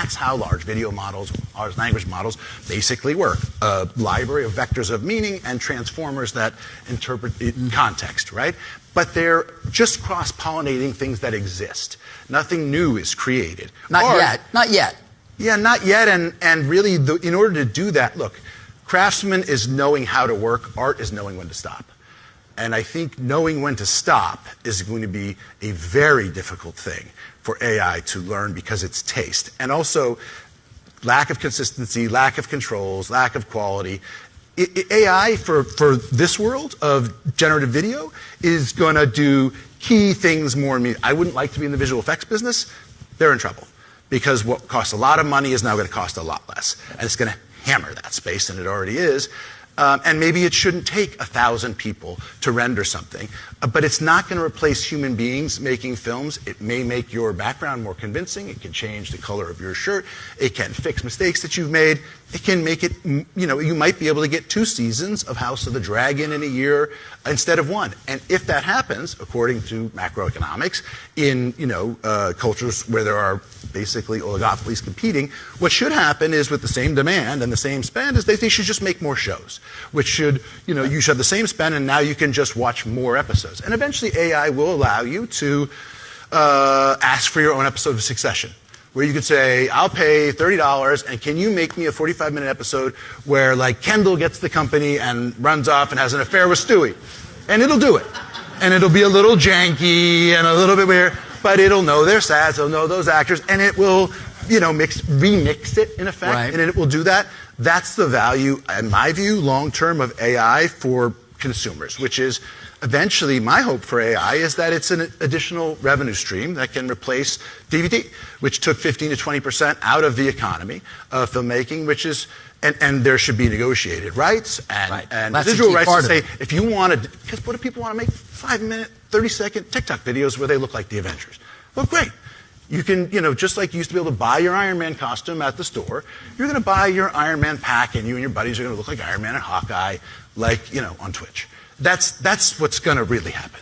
That's how large video models, large language models basically work. A library of vectors of meaning and transformers that interpret context, right? But they're just cross-pollinating things that exist. Nothing new is created. Not yet. Yeah, not yet. And really, in order to do that, look, craftsman is knowing how to work. Art is knowing when to stop. And I think knowing when to stop is going to be a very difficult thing for AI to learn because it's taste. And also, lack of consistency, lack of controls, lack of quality. AI for this world of generative video is going to do key things more. I wouldn't like to be in the visual effects business. They're in trouble because what costs a lot of money is now going to cost a lot less. And it's going to hammer that space, and it already is. And maybe it shouldn't take 1,000 people to render something, but it's not going to replace human beings making films. It may make your background more convincing. It can change the color of your shirt. It can fix mistakes that you've made. It can make it, you might be able to get 2 seasons of House of the Dragon in a year instead of 1. And if that happens, according to macroeconomics, in cultures where there are basically oligopolies competing, what should happen is with the same demand and the same spend is they should just make more shows, which should, you should have the same spend and now you can just watch more episodes. And eventually AI will allow you to ask for your own episode of Succession, where you could say, I'll pay $30 and can you make me a 45-minute episode where like Kendall gets the company and runs off and has an affair with Stewie. And it'll do it. And it'll be a little janky and a little bit weird, but it'll know their stats, it'll know those actors, and it will, remix it in effect, right. And it will do that. That's the value, in my view, long-term of AI for consumers, which is eventually my hope for AI is that it's an additional revenue stream that can replace DVD, which took 15 to 20% out of the economy of filmmaking, which is, and there should be negotiated rights and residual rights to say, if you want to, because what do people want to make 5-minute, 30-second TikTok videos where they look like the Avengers? Well, great. You can, just like you used to be able to buy your Iron Man costume at the store, you're going to buy your Iron Man pack and you and your buddies are going to look like Iron Man and Hawkeye, like, on Twitch. That's what's going to really happen.